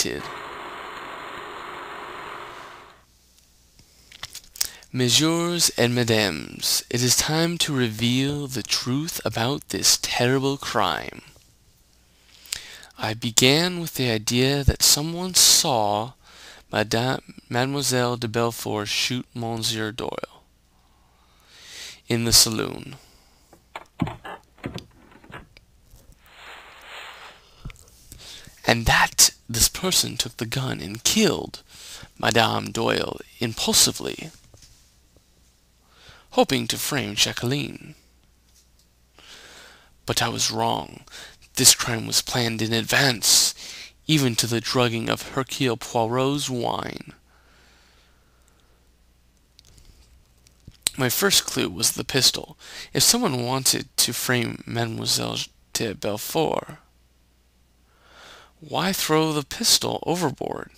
repeated. Messieurs and mesdames, it is time to reveal the truth about this terrible crime. I began with the idea that someone saw Mademoiselle de Belfort shoot Monsieur Doyle in the saloon. And that this person took the gun and killed Madame Doyle impulsively, hoping to frame Jacqueline. But I was wrong. This crime was planned in advance, even to the drugging of Hercule Poirot's wine. My first clue was the pistol. If someone wanted to frame Mademoiselle de Belfort, why throw the pistol overboard?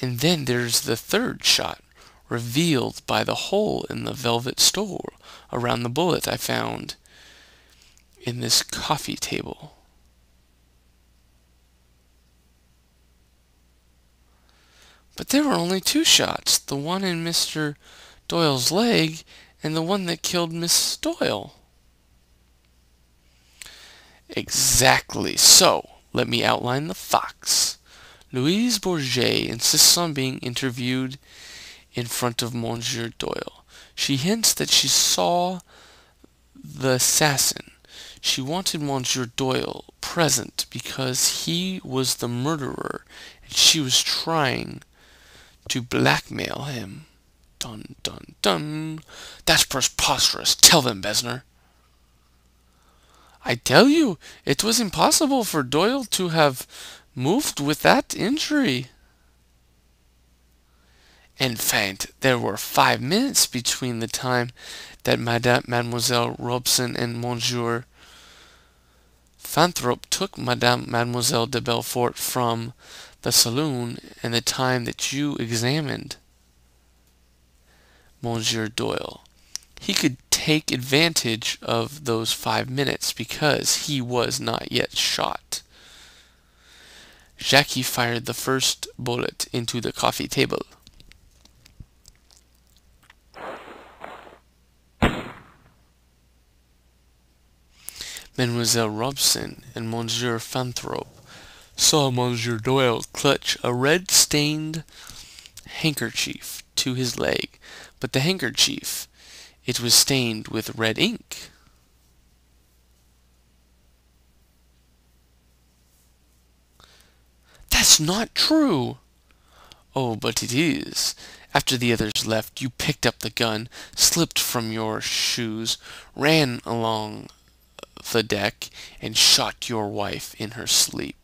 And then there's the third shot, revealed by the hole in the velvet stole around the bullet I found in this coffee table. But there were only two shots, the one in Mr. Doyle's leg and the one that killed Miss Doyle. Exactly so. Let me outline the facts. Louise Bourget insists on being interviewed in front of Monsieur Doyle. She hints that she saw the assassin. She wanted Monsieur Doyle present because he was the murderer, and she was trying to blackmail him. Dun, dun, dun. That's preposterous. Tell them, Besner. I tell you, it was impossible for Doyle to have moved with that injury. In fact, there were 5 minutes between the time that Mademoiselle Robson and Monsieur Fanthorpe took Mademoiselle de Belfort from the saloon and the time that you examined Monsieur Doyle. He could take advantage of those 5 minutes because he was not yet shot. Jackie fired the first bullet into the coffee table. Mademoiselle Robson and Monsieur Fanthorpe saw Monsieur Doyle clutch a red-stained handkerchief to his leg, but the handkerchief, it was stained with red ink. That's not true. Oh, but it is. After the others left, you picked up the gun, slipped from your shoes, ran along the deck, and shot your wife in her sleep.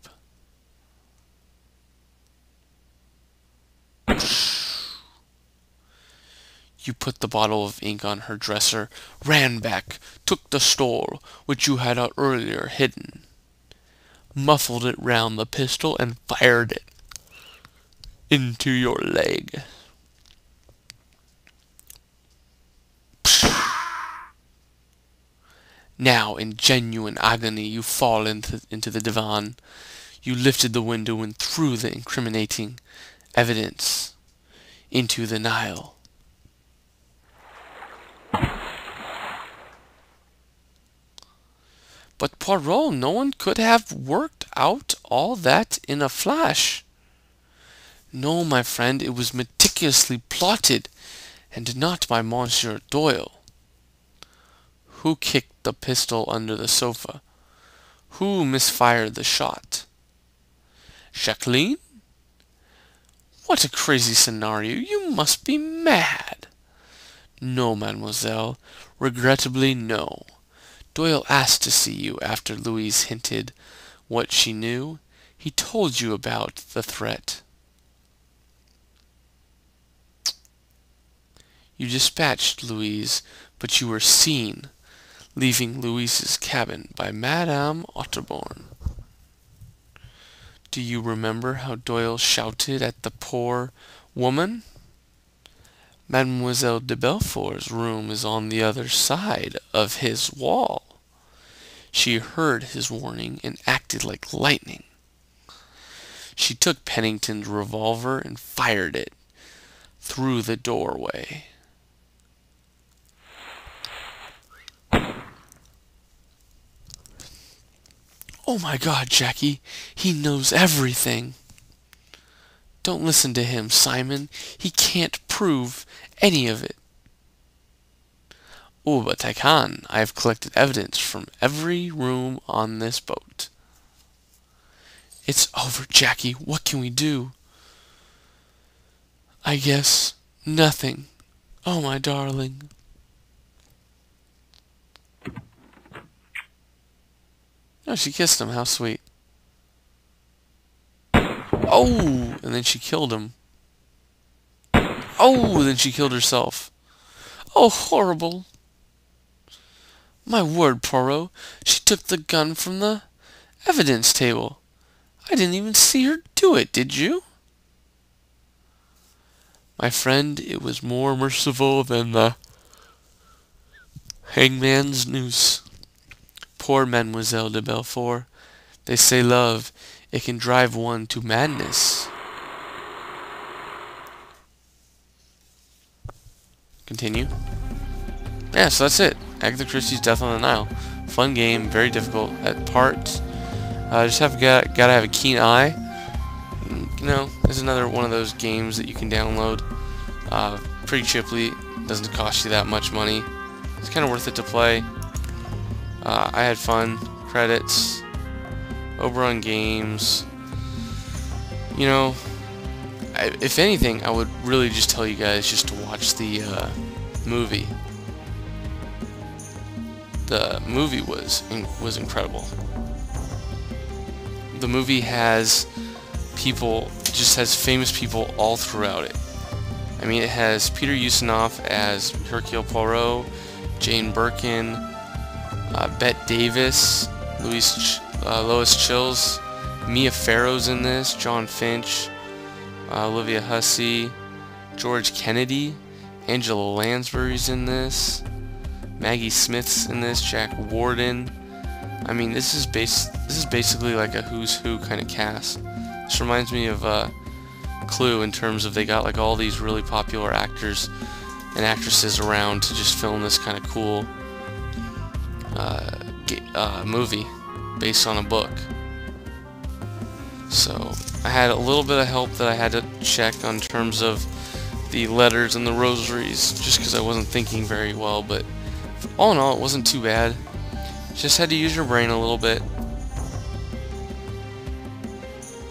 You put the bottle of ink on her dresser, ran back, took the stole, which you had out earlier hidden, muffled it round the pistol, and fired it into your leg. Now, in genuine agony, you fall into the divan. You lifted the window and threw the incriminating evidence into the Nile. But Poirot, no one could have worked out all that in a flash. No, my friend, it was meticulously plotted, and not by Monsieur Doyle. Who kicked the pistol under the sofa? Who misfired the shot? Jacqueline? What a crazy scenario! You must be mad! No, mademoiselle. Regrettably, no. Doyle asked to see you after Louise hinted what she knew. He told you about the threat. You dispatched Louise, but you were seen leaving Louise's cabin by Madame Otterborn. Do you remember how Doyle shouted at the poor woman? Mademoiselle de Belfort's room is on the other side of his wall. She heard his warning and acted like lightning. She took Pennington's revolver and fired it through the doorway. "Oh my God, Jackie, he knows everything." "Don't listen to him, Simon. He can't prove any of it." "Oh, but I can. I have collected evidence from every room on this boat." "It's over, Jackie. What can we do?" "I guess nothing. Oh, my darling." Oh, she kissed him. How sweet. Oh, and then she killed him. Oh, then she killed herself. Oh, horrible. My word, Poirot. She took the gun from the evidence table. I didn't even see her do it, did you? My friend, it was more merciful than the hangman's noose. Poor Mademoiselle de Belfort. They say love, it can drive one to madness. Continue. Yeah, so that's it. Agatha Christie's Death on the Nile. Fun game, very difficult at parts. Just gotta have a keen eye. You know, there's another one of those games that you can download pretty cheaply. Doesn't cost you that much money. It's kind of worth it to play. I had fun. Credits. Oberon Games. You know, if anything, I would really just tell you guys just to watch the movie. The movie was incredible. The movie has famous people all throughout it. I mean, it has Peter Ustinov as Hercule Poirot, Jane Birkin, Bette Davis, Lois Chills, Mia Farrow's in this, John Finch, Olivia Hussey, George Kennedy, Angela Lansbury's in this, Maggie Smith's in this, Jack Warden. I mean, this is basically like a who's who kind of cast. This reminds me of Clue in terms of they got like all these really popular actors and actresses around to just film this kind of cool movie based on a book. So I had a little bit of help that I had to check on terms of the letters and the rosaries, just because I wasn't thinking very well, but all in all, it wasn't too bad. Just had to use your brain a little bit.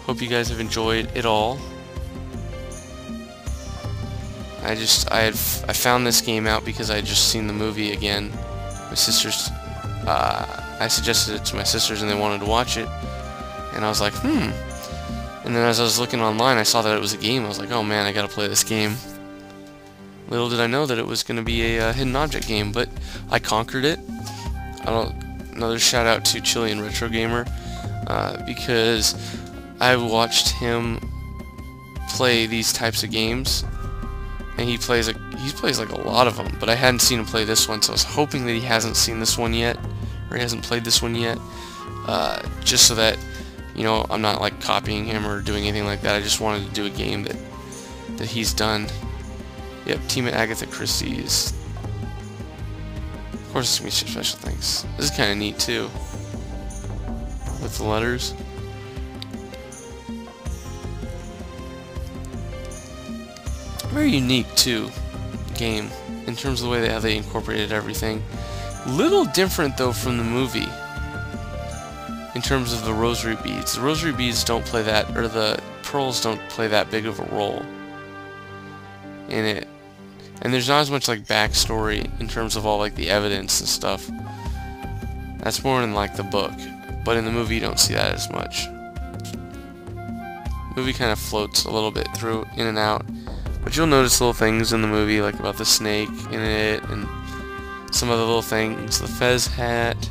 Hope you guys have enjoyed it all. I found this game out because I had just seen the movie again. My sisters, I suggested it to my sisters and they wanted to watch it. And I was like, And then as I was looking online, I saw that it was a game. I was like, oh man, I gotta play this game. Little did I know that it was going to be a hidden object game, but I conquered it. Another shout out to Chilean Retro Gamer, because I watched him play these types of games, and he plays like a lot of them, but I hadn't seen him play this one, so I was hoping that he hasn't seen this one yet, or he hasn't played this one yet, just so that, you know, I'm not like copying him or doing anything like that. I just wanted to do a game that he's done. Yep, Team at Agatha Christie's. Of course, it's gonna be special things. This is kind of neat too, with the letters. Very unique too, game in terms of the way how they incorporated everything. Little different though from the movie in terms of the rosary beads. The rosary beads don't play that, or the pearls don't play that big of a role in it. And there's not as much like backstory in terms of all like the evidence and stuff. That's more in like the book, but in the movie you don't see that as much. The movie kind of floats a little bit through, in and out, but you'll notice little things in the movie like about the snake in it and some other little things. The fez hat,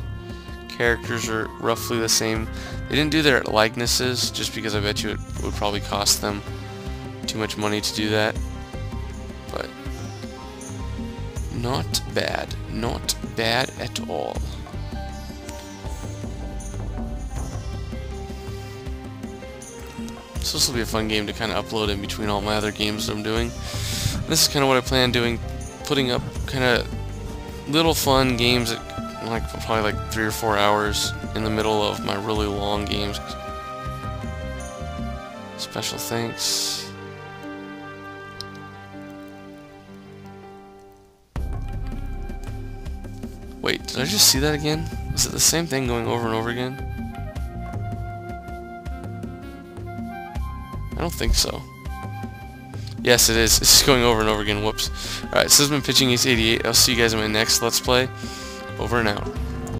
characters are roughly the same. They didn't do their likenesses just because I bet you it would probably cost them too much money to do that. But not bad at all. So this will be a fun game to kind of upload in between all my other games that I'm doing. This is kind of what I plan doing, putting up kind of little fun games that like probably like 3 or 4 hours in the middle of my really long games. Special thanks. Wait, did I just see that again? Was it the same thing going over and over again? I don't think so. Yes, it is. It's just going over and over again. Whoops. Alright, so this has been Pitching Ace 88. I'll see you guys in my next Let's Play. Over and out.